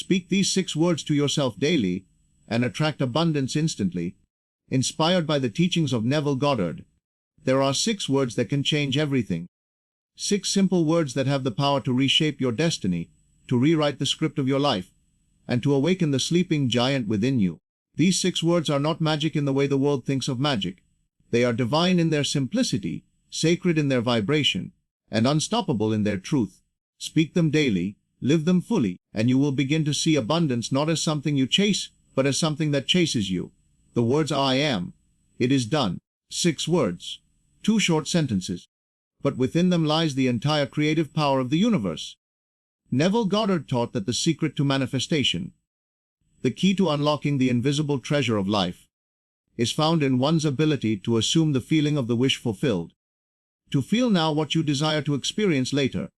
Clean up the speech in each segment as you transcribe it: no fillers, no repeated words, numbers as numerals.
Speak these 6 words to yourself daily and attract abundance instantly. Inspired by the teachings of Neville Goddard, there are 6 words that can change everything. 6 simple words that have the power to reshape your destiny, to rewrite the script of your life, and to awaken the sleeping giant within you. These 6 words are not magic in the way the world thinks of magic. They are divine in their simplicity, sacred in their vibration, and unstoppable in their truth. Speak them daily, live them fully, and you will begin to see abundance not as something you chase, but as something that chases you. The words I am, it is done. 6 words, 2 short sentences, but within them lies the entire creative power of the universe. Neville Goddard taught that the secret to manifestation, the key to unlocking the invisible treasure of life, is found in one's ability to assume the feeling of the wish fulfilled. To feel now what you desire to experience later.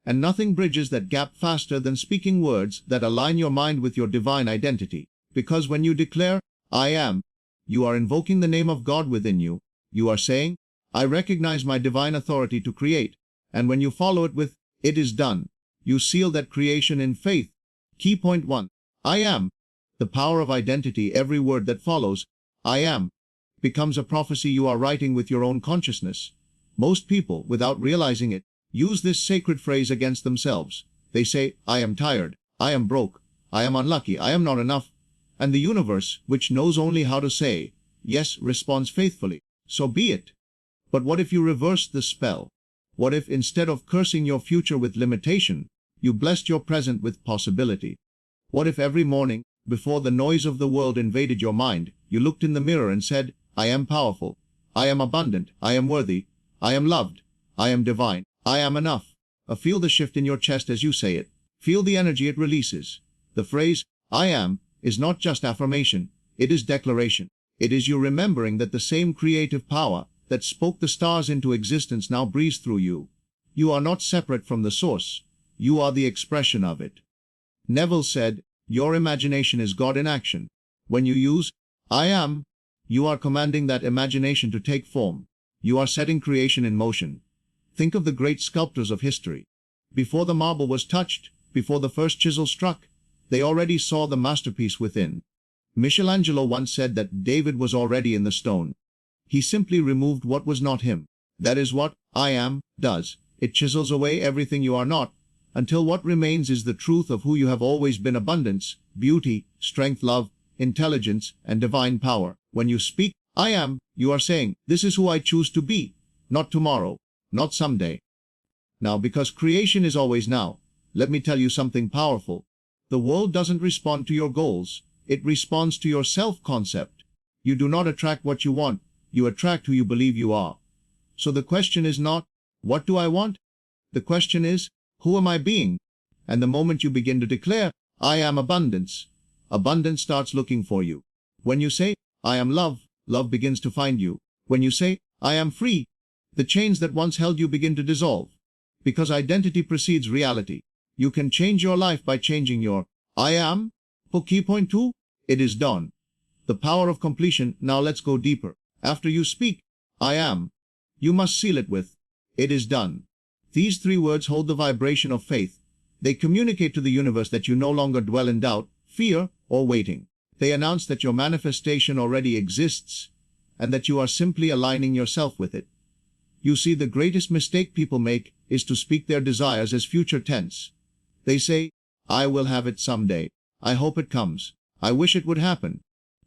And nothing bridges that gap faster than speaking words that align your mind with your divine identity. Because when you declare, I am, you are invoking the name of God within you. You are saying, I recognize my divine authority to create. And when you follow it with, it is done, you seal that creation in faith. Key point 1. I am. The power of identity. Every word that follows, I am, becomes a prophecy you are writing with your own consciousness. Most people, without realizing it, use this sacred phrase against themselves. They say, I am tired, I am broke, I am unlucky, I am not enough. And the universe, which knows only how to say, yes, responds faithfully. So be it. But what if you reversed the spell? What if instead of cursing your future with limitation, you blessed your present with possibility? What if every morning, before the noise of the world invaded your mind, you looked in the mirror and said, I am powerful, I am abundant, I am worthy, I am loved, I am divine, I am enough. Feel the shift in your chest as you say it. Feel the energy it releases. The phrase, I am, is not just affirmation, it is declaration. It is you remembering that the same creative power that spoke the stars into existence now breathes through you. You are not separate from the source. You are the expression of it. Neville said, your imagination is God in action. When you use, I am, you are commanding that imagination to take form. You are setting creation in motion. Think of the great sculptors of history. Before the marble was touched, before the first chisel struck, they already saw the masterpiece within. Michelangelo once said that David was already in the stone. He simply removed what was not him. That is what I am does. It chisels away everything you are not, until what remains is the truth of who you have always been: abundance, beauty, strength, love, intelligence, and divine power. When you speak, I am, you are saying, this is who I choose to be, not tomorrow, not someday. Now, because creation is always now, let me tell you something powerful. The world doesn't respond to your goals, it responds to your self-concept. You do not attract what you want, you attract who you believe you are. So the question is not, what do I want? The question is, who am I being? And the moment you begin to declare, I am abundance, abundance starts looking for you. When you say, I am love, love begins to find you. When you say, I am free, the chains that once held you begin to dissolve. Because identity precedes reality. You can change your life by changing your I am. Key point 2, it is done. The power of completion. Now let's go deeper. After you speak, I am, you must seal it with, it is done. These 3 words hold the vibration of faith. They communicate to the universe that you no longer dwell in doubt, fear, or waiting. They announce that your manifestation already exists, and that you are simply aligning yourself with it. You see, the greatest mistake people make is to speak their desires as future tense. They say, I will have it someday. I hope it comes. I wish it would happen.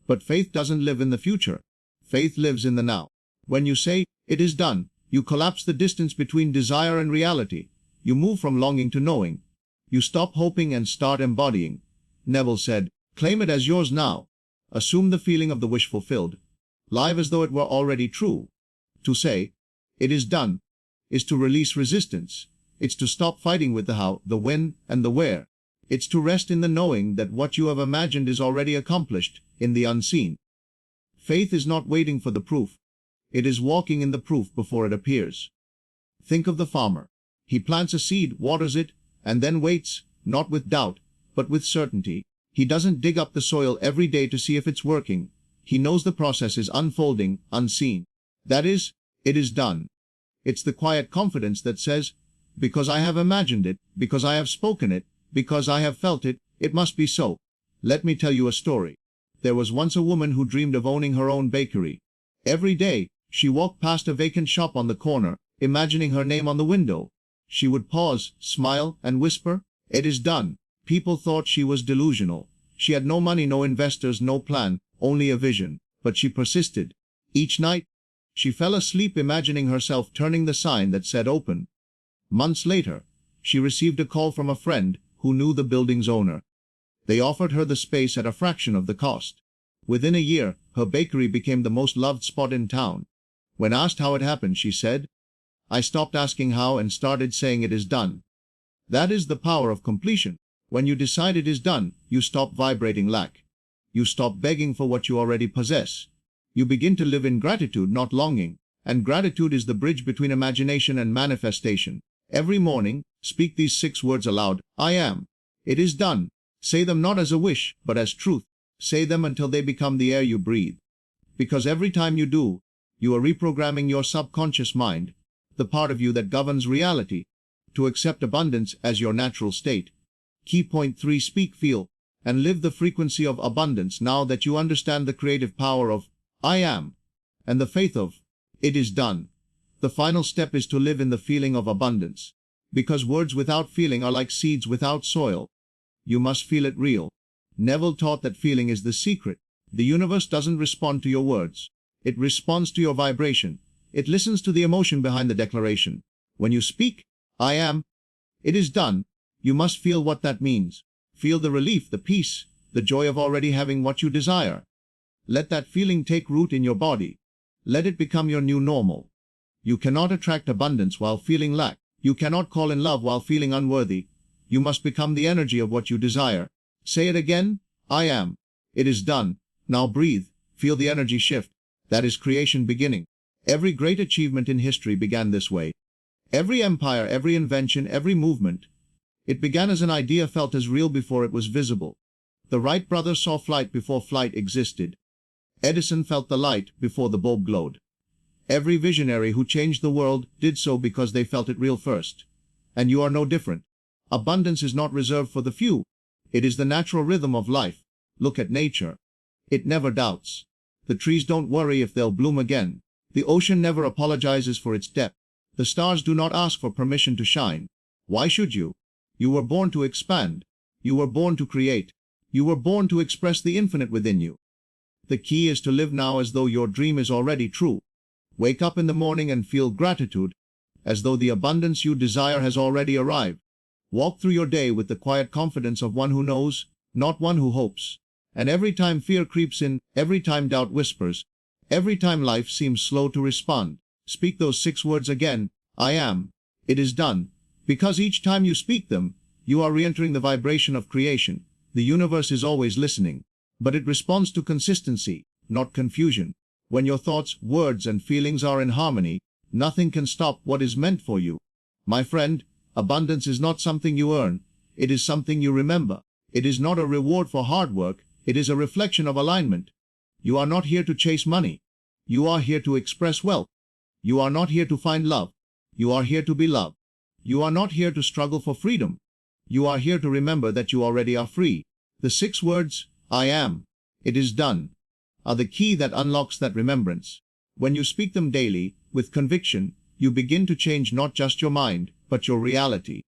But faith doesn't live in the future. Faith lives in the now. When you say, it is done, you collapse the distance between desire and reality. You move from longing to knowing. You stop hoping and start embodying. Neville said, claim it as yours now. Assume the feeling of the wish fulfilled. Live as though it were already true. To say, it is done, is to release resistance. It's to stop fighting with the how, the when, and the where. It's to rest in the knowing that what you have imagined is already accomplished, in the unseen. Faith is not waiting for the proof. It is walking in the proof before it appears. Think of the farmer. He plants a seed, waters it, and then waits, not with doubt, but with certainty. He doesn't dig up the soil every day to see if it's working. He knows the process is unfolding, unseen. That is, it is done. It's the quiet confidence that says, because I have imagined it, because I have spoken it, because I have felt it, It must be so. Let me tell you a story. There was once a woman who dreamed of owning her own bakery. Every day, she walked past a vacant shop on the corner, imagining her name on the window. She would pause, smile, and whisper, "It is done." People thought she was delusional. She had no money, no investors, no plan, only a vision. But she persisted. Each night, she fell asleep imagining herself turning the sign that said open. Months later, she received a call from a friend who knew the building's owner. They offered her the space at a fraction of the cost. Within a year, her bakery became the most loved spot in town. When asked how it happened, she said, "I stopped asking how and started saying it is done." That is the power of completion. When you decide it is done, you stop vibrating lack. You stop begging for what you already possess. You begin to live in gratitude, not longing. And gratitude is the bridge between imagination and manifestation. Every morning, speak these 6 words aloud. I am. It is done. Say them not as a wish, but as truth. Say them until they become the air you breathe. Because every time you do, you are reprogramming your subconscious mind, the part of you that governs reality, to accept abundance as your natural state. Key point 3: speak, feel, and live the frequency of abundance now that you understand the creative power of I am, and the faith of it is done. The final step is to live in the feeling of abundance. Because words without feeling are like seeds without soil. You must feel it real. Neville taught that feeling is the secret. The universe doesn't respond to your words. It responds to your vibration. It listens to the emotion behind the declaration. When you speak, I am, it is done, you must feel what that means. Feel the relief, the peace, the joy of already having what you desire. Let that feeling take root in your body. Let it become your new normal. You cannot attract abundance while feeling lack. You cannot call in love while feeling unworthy. You must become the energy of what you desire. Say it again, I am. It is done. Now breathe, feel the energy shift. That is creation beginning. Every great achievement in history began this way. Every empire, every invention, every movement. It began as an idea felt as real before it was visible. The Wright brothers saw flight before flight existed. Edison felt the light before the bulb glowed. Every visionary who changed the world did so because they felt it real first. And you are no different. Abundance is not reserved for the few. It is the natural rhythm of life. Look at nature. It never doubts. The trees don't worry if they'll bloom again. The ocean never apologizes for its depth. The stars do not ask for permission to shine. Why should you? You were born to expand. You were born to create. You were born to express the infinite within you. The key is to live now as though your dream is already true. Wake up in the morning and feel gratitude, as though the abundance you desire has already arrived. Walk through your day with the quiet confidence of one who knows, not one who hopes. And every time fear creeps in, every time doubt whispers, every time life seems slow to respond, speak those 6 words again, I am. It is done. Because each time you speak them, you are re-entering the vibration of creation. The universe is always listening. But it responds to consistency, not confusion. When your thoughts, words, and feelings are in harmony, nothing can stop what is meant for you. My friend, abundance is not something you earn. It is something you remember. It is not a reward for hard work. It is a reflection of alignment. You are not here to chase money. You are here to express wealth. You are not here to find love. You are here to be loved. You are not here to struggle for freedom. You are here to remember that you already are free. The 6 words, I am, it is done, are the key that unlocks that remembrance. When you speak them daily, with conviction, you begin to change not just your mind, but your reality.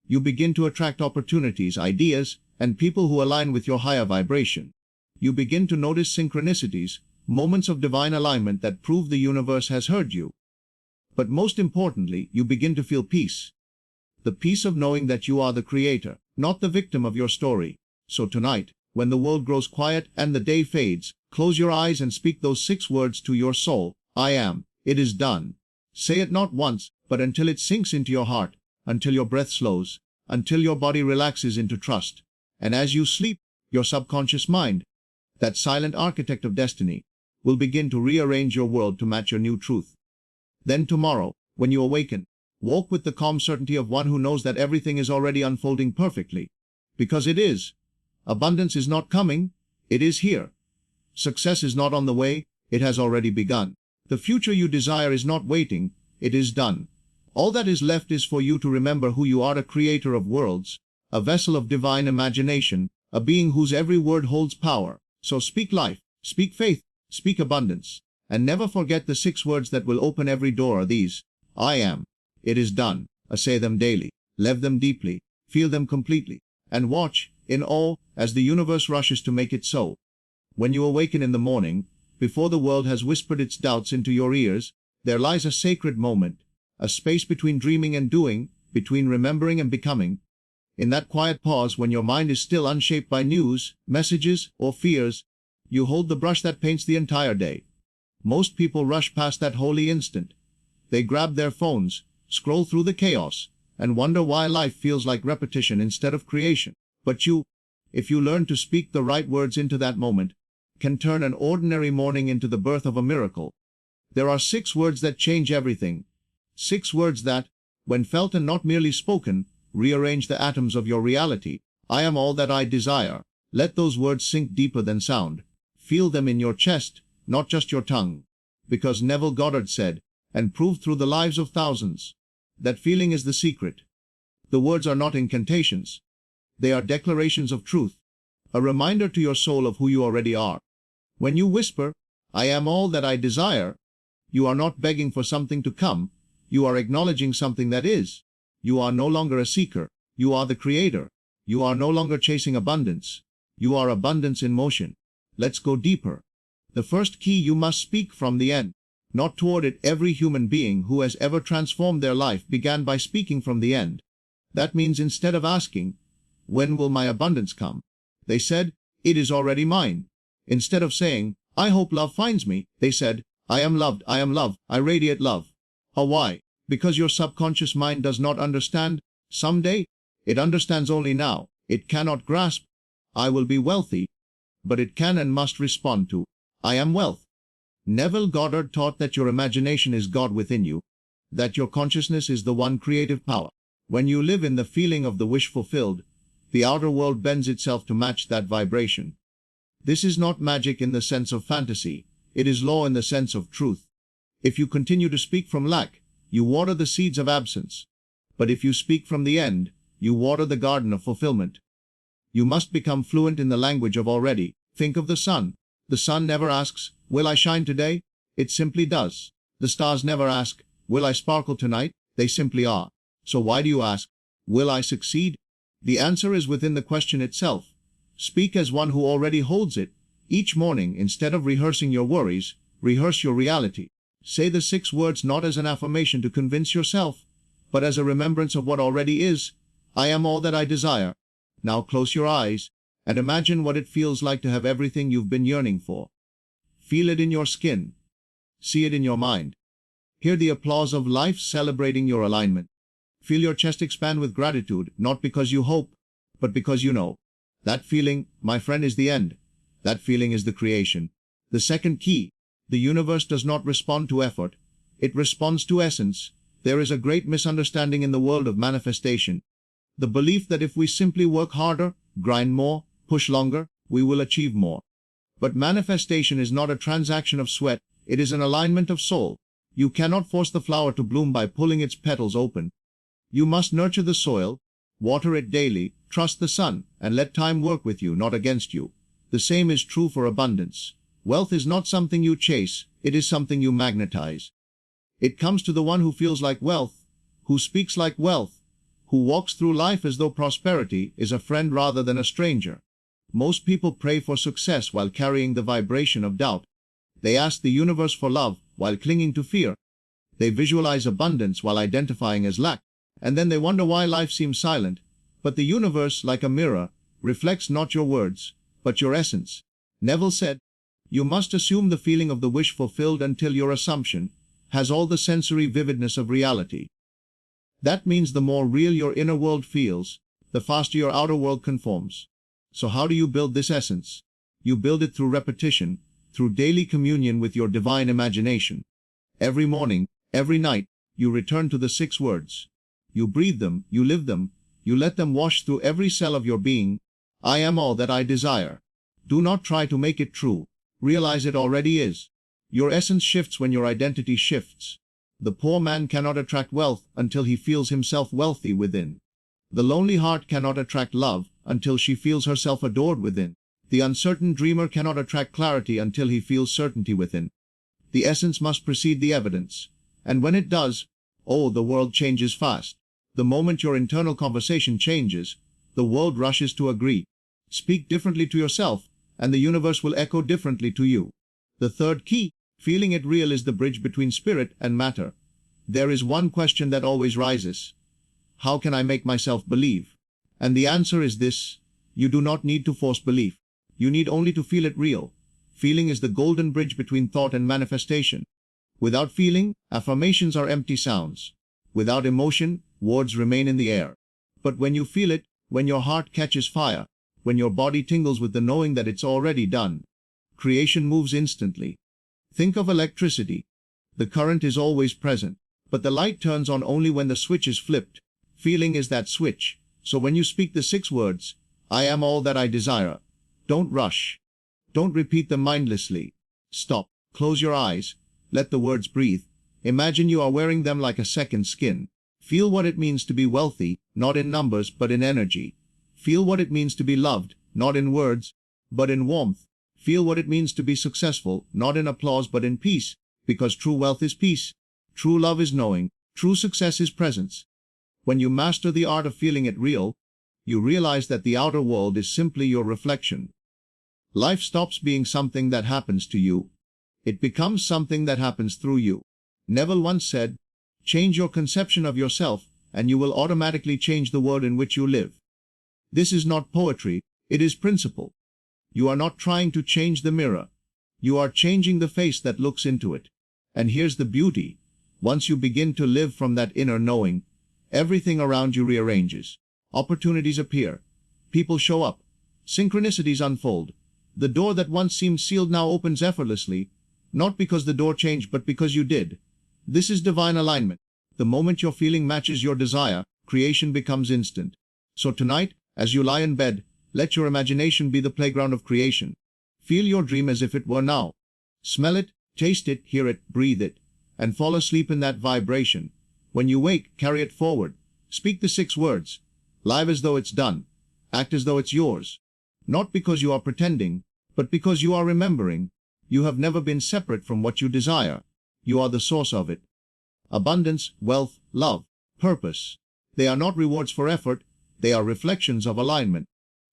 You begin to attract opportunities, ideas, and people who align with your higher vibration. You begin to notice synchronicities, moments of divine alignment that prove the universe has heard you. But most importantly, you begin to feel peace. The peace of knowing that you are the creator, not the victim of your story. So tonight, when the world grows quiet and the day fades, close your eyes and speak those 6 words to your soul. I am. It is done. Say it not once, but until it sinks into your heart, until your breath slows, until your body relaxes into trust. And as you sleep, your subconscious mind, that silent architect of destiny, will begin to rearrange your world to match your new truth. Then tomorrow, when you awaken, walk with the calm certainty of one who knows that everything is already unfolding perfectly. Because it is. Abundance is not coming, it is here. Success is not on the way, it has already begun. The future you desire is not waiting, it is done. All that is left is for you to remember who you are, a creator of worlds, a vessel of divine imagination, a being whose every word holds power. So speak life, speak faith, speak abundance, and never forget the 6 words that will open every door are these: I am, it is done. Say them daily, live them deeply, feel them completely, and watch, in awe, as the universe rushes to make it so. When you awaken in the morning, before the world has whispered its doubts into your ears, there lies a sacred moment, a space between dreaming and doing, between remembering and becoming. In that quiet pause when your mind is still unshaped by news, messages, or fears, you hold the brush that paints the entire day. Most people rush past that holy instant. They grab their phones, scroll through the chaos, and wonder why life feels like repetition instead of creation. But you, if you learn to speak the right words into that moment, can turn an ordinary morning into the birth of a miracle. There are 6 words that change everything. 6 words that, when felt and not merely spoken, rearrange the atoms of your reality. I am all that I desire. Let those words sink deeper than sound. Feel them in your chest, not just your tongue. Because Neville Goddard said, and proved through the lives of thousands, that feeling is the secret. The words are not incantations. They are declarations of truth, a reminder to your soul of who you already are. When you whisper, I am all that I desire, you are not begging for something to come, you are acknowledging something that is. You are no longer a seeker, you are the creator. You are no longer chasing abundance, you are abundance in motion. Let's go deeper. The first key: you must speak from the end, not toward it. Every human being who has ever transformed their life began by speaking from the end. That means instead of asking, when will my abundance come? They said, it is already mine. Instead of saying, I hope love finds me, they said, I am loved, I radiate love. How? Why? Because your subconscious mind does not understand someday. It understands only now. It cannot grasp, I will be wealthy, but it can and must respond to, I am wealth. Neville Goddard taught that your imagination is God within you, that your consciousness is the one creative power. When you live in the feeling of the wish fulfilled, the outer world bends itself to match that vibration. This is not magic in the sense of fantasy, it is law in the sense of truth. If you continue to speak from lack, you water the seeds of absence. But if you speak from the end, you water the garden of fulfillment. You must become fluent in the language of already. Think of the sun. The sun never asks, will I shine today? It simply does. The stars never ask, will I sparkle tonight? They simply are. So why do you ask, will I succeed? The answer is within the question itself. Speak as one who already holds it. Each morning, instead of rehearsing your worries, rehearse your reality. Say the 6 words not as an affirmation to convince yourself, but as a remembrance of what already is. I am all that I desire. Now close your eyes and imagine what it feels like to have everything you've been yearning for. Feel it in your skin. See it in your mind. Hear the applause of life celebrating your alignment. Feel your chest expand with gratitude, not because you hope, but because you know. That feeling, my friend, is the end. That feeling is the creation. The second key: the universe does not respond to effort. It responds to essence. There is a great misunderstanding in the world of manifestation. The belief that if we simply work harder, grind more, push longer, we will achieve more. But manifestation is not a transaction of sweat, it is an alignment of soul. You cannot force the flower to bloom by pulling its petals open. You must nurture the soil, water it daily, trust the sun, and let time work with you, not against you. The same is true for abundance. Wealth is not something you chase, it is something you magnetize. It comes to the one who feels like wealth, who speaks like wealth, who walks through life as though prosperity is a friend rather than a stranger. Most people pray for success while carrying the vibration of doubt. They ask the universe for love while clinging to fear. They visualize abundance while identifying as lack. And then they wonder why life seems silent. But the universe, like a mirror, reflects not your words, but your essence. Neville said, you must assume the feeling of the wish fulfilled until your assumption has all the sensory vividness of reality. That means the more real your inner world feels, the faster your outer world conforms. So how do you build this essence? You build it through repetition, through daily communion with your divine imagination. Every morning, every night, you return to the 6 words. You breathe them, you live them, you let them wash through every cell of your being. I am all that I desire. Do not try to make it true. Realize it already is. Your essence shifts when your identity shifts. The poor man cannot attract wealth until he feels himself wealthy within. The lonely heart cannot attract love until she feels herself adored within. The uncertain dreamer cannot attract clarity until he feels certainty within. The essence must precede the evidence. And when it does, oh, the world changes fast. The moment your internal conversation changes, the world rushes to agree. Speak differently to yourself, and the universe will echo differently to you. The third key, feeling it real, is the bridge between spirit and matter. There is one question that always rises. How can I make myself believe? And the answer is this: you do not need to force belief. You need only to feel it real. Feeling is the golden bridge between thought and manifestation. Without feeling, affirmations are empty sounds. Without emotion, words remain in the air. But when you feel it, when your heart catches fire, when your body tingles with the knowing that it's already done, creation moves instantly. Think of electricity. The current is always present, but the light turns on only when the switch is flipped. Feeling is that switch. So when you speak the 6 words, I am all that I desire, don't rush. Don't repeat them mindlessly. Stop. Close your eyes. Let the words breathe. Imagine you are wearing them like a second skin. Feel what it means to be wealthy, not in numbers but in energy. Feel what it means to be loved, not in words, but in warmth. Feel what it means to be successful, not in applause but in peace, because true wealth is peace. True love is knowing. True success is presence. When you master the art of feeling it real, you realize that the outer world is simply your reflection. Life stops being something that happens to you. It becomes something that happens through you. Neville once said, change your conception of yourself, and you will automatically change the world in which you live. This is not poetry, it is principle. You are not trying to change the mirror. You are changing the face that looks into it. And here's the beauty. Once you begin to live from that inner knowing, everything around you rearranges. Opportunities appear. People show up. Synchronicities unfold. The door that once seemed sealed now opens effortlessly, not because the door changed but because you did. This is divine alignment. The moment your feeling matches your desire, creation becomes instant. So tonight, as you lie in bed, let your imagination be the playground of creation. Feel your dream as if it were now. Smell it, taste it, hear it, breathe it, and fall asleep in that vibration. When you wake, carry it forward. Speak the 6 words. Live as though it's done. Act as though it's yours. Not because you are pretending, but because you are remembering. You have never been separate from what you desire. You are the source of it. Abundance, wealth, love, purpose. They are not rewards for effort, they are reflections of alignment.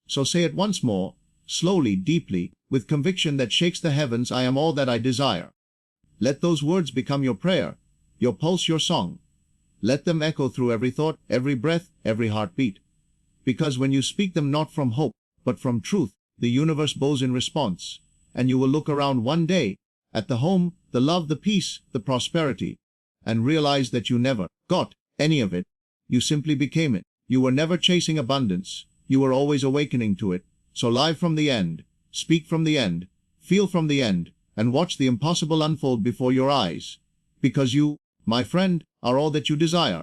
So say it once more, slowly, deeply, with conviction that shakes the heavens: I am all that I desire. Let those words become your prayer, your pulse, your song. Let them echo through every thought, every breath, every heartbeat. Because when you speak them not from hope, but from truth, the universe bows in response, and you will look around one day, at the home, the love, the peace, the prosperity, and realize that you never got any of it. You simply became it. You were never chasing abundance. You were always awakening to it. So live from the end, speak from the end, feel from the end, and watch the impossible unfold before your eyes. Because you, my friend, are all that you desire.